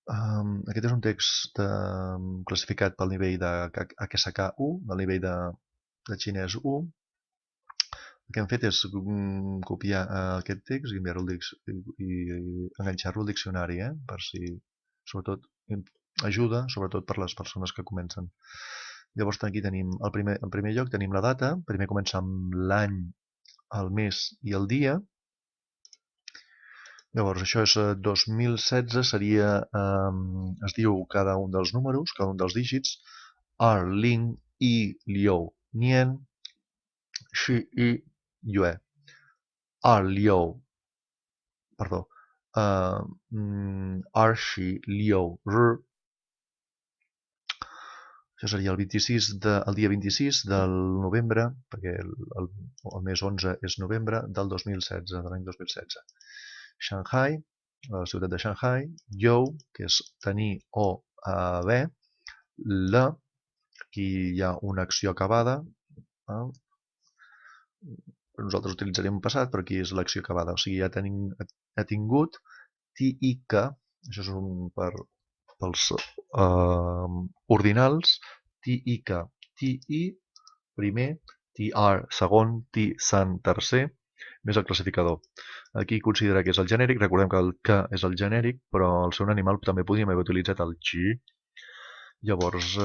Aquest és un text classificat pel nivell de HSK1, del nivell de xinès 1. El que hem fet és copiar aquest text i enviar-lo i enganxar-lo al diccionari, per si, sobretot, ajuda, sobretot per les persones que comencen. Llavors aquí tenim, en primer lloc tenim la data, primer comença amb l'any, el mes i el dia. Llavors això és 2016, seria, es diu cada un dels números, cada un dels dígits, R, Ling, I, Liu, Nien, Shi, I, Yue. R, Liu, perdó, R, Shi, Liu, R. Això seria el dia 26 del novembre, perquè el mes 11 és novembre del 2016, de l'any 2016. Shanghai, la ciutat de Shanghai. You, que és tenir o haver. La, aquí hi ha una acció acabada. Nosaltres utilitzarem passat, però aquí és l'acció acabada. O sigui, ha tingut TIK, això és pels ordinals, TIK, TI, primer, TR, segon, T, san, tercer, més el classificador. Aquí considera que és el genèric, recordem que el que és el genèric, però al ser un animal també podríem haver utilitzat el chi. Llavors,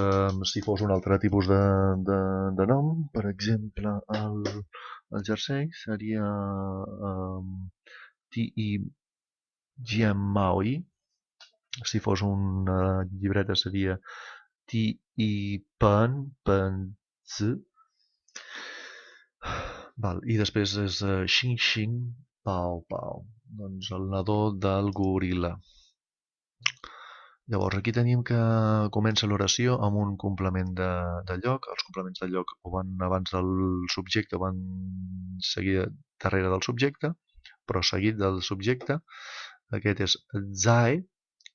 si fos un altre tipus de nom, per exemple, el jersei seria Ti Jianmaoi. Si fos una llibreta seria Ti Pan Pen Zi. I després és Xing Xing Pao Pao, doncs el nadó del goril·la. Llavors aquí tenim que comença l'oració amb un complement de lloc. Els complements de lloc o van abans del subjecte o van seguir darrere del subjecte, però seguit del subjecte. Aquest és zai,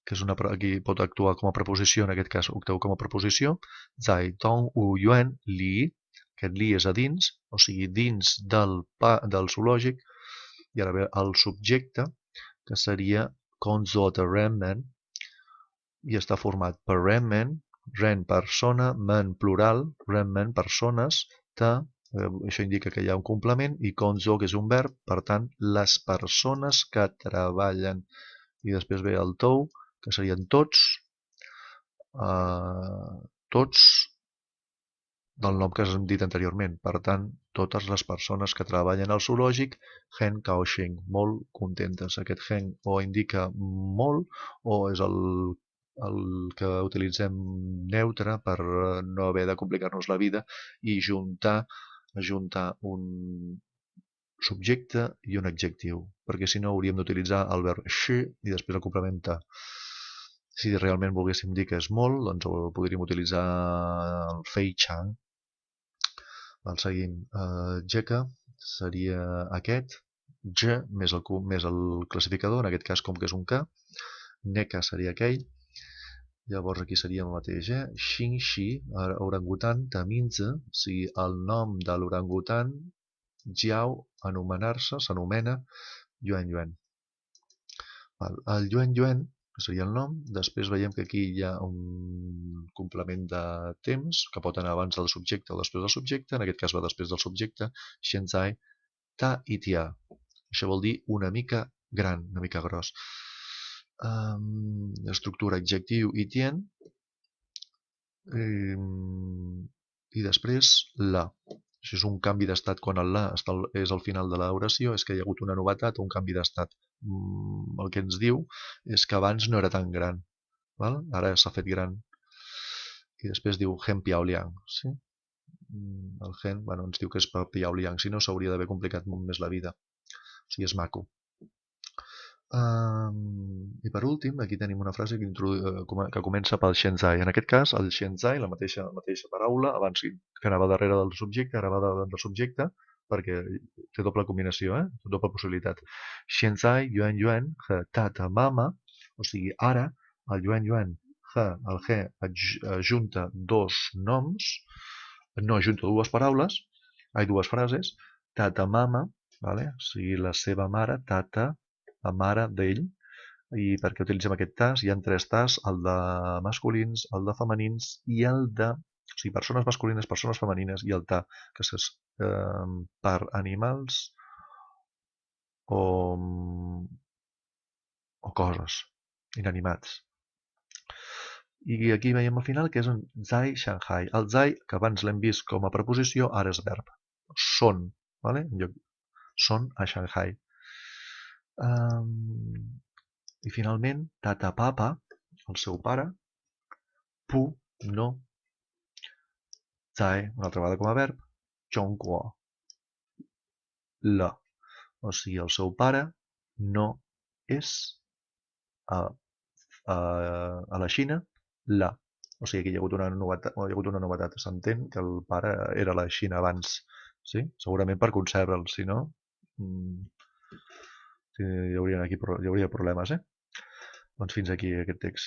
que és aquí pot actuar com a preposició, en aquest cas actueu com a preposició. Zai tong u yuan li, aquest li és a dins, o sigui dins del zoològic. I ara ve el subjecte, que seria konzo de renmen, i està format per renmen, ren persona, men plural, renmen persones, ta, això indica que hi ha un complement, i konzo, que és un verb, per tant, les persones que treballen. I després ve el tou, que serien tots, tots del nom que hem dit anteriorment. Per tant, totes les persones que treballen al zoològic, hen kaoxing, molt contentes. Aquest hen o indica molt o és el que utilitzem neutre per no haver de complicar-nos la vida i ajuntar un subjecte i un adjectiu, perquè si no hauríem d'utilitzar el verb shi i després el complement ta. Si realment volguéssim dir que és molt, doncs podríem utilitzar el fei chang. Seguim. Jeka seria aquest, J més el classificador, en aquest cas com que és un K. Neka seria aquell. Llavors aquí seria el mateix, Xing Xi, orangutan, Taminze, o sigui, el nom de l'orangutan, Jiao, anomenar-se, s'anomena Yuan Yuan. El Yuan Yuan, que seria el nom, després veiem que aquí hi ha un complement de temps, que pot anar abans del subjecte o després del subjecte, en aquest cas va després del subjecte, Xianzai, Ta i Tia. Això vol dir una mica gran, una mica gros. Estructura adjectiu i tien, i després la. Això és un canvi d'estat quan el la és al final de l'oració, és que hi ha hagut una novetat o un canvi d'estat. El que ens diu és que abans no era tan gran, val? Ara s'ha fet gran. I després diu Hen Piaoliang. Sí? El Hen, bueno, ens diu que és per Piaoliang, si no s'hauria d'haver complicat molt més la vida. O sigui, és maco. I per últim, aquí tenim una frase que comença pel Shenzai. En aquest cas, el Shenzai, la mateixa paraula, abans que anava darrere del subjecte, ara va davant del subjecte, perquè té doble combinació, doble possibilitat. Shenzai, yuan yuan, he, tata, mama, o sigui, ara, el yuan yuan, he, el he, ajunta dos noms, no ajunta dues paraules, dues frases, tata, mama, vale? O sigui, la seva mare, tata, la mare d'ell, I per què utilitzem aquest tas? Hi ha 3 tas, el de masculins, el de femenins i el de... O sigui, persones masculines, persones femenines i el ta, que és per animals o, o coses, inanimats. I aquí veiem al final que és un zai Shanghai. El zai, que abans l'hem vist com a preposició, ara és verb. Són, vale? Són a Shanghai. I finalment, tata papa, el seu pare, pu, no, zai, una altra vegada com a verb, zhongguo, la. O sigui, el seu pare no és a, a la Xina, la. O sigui, aquí hi ha hagut una novetat. S'entén que el pare era a la Xina abans, sí? Segurament per concebre'l, si no, hi hauria problemes, Doncs fins aquí aquest text.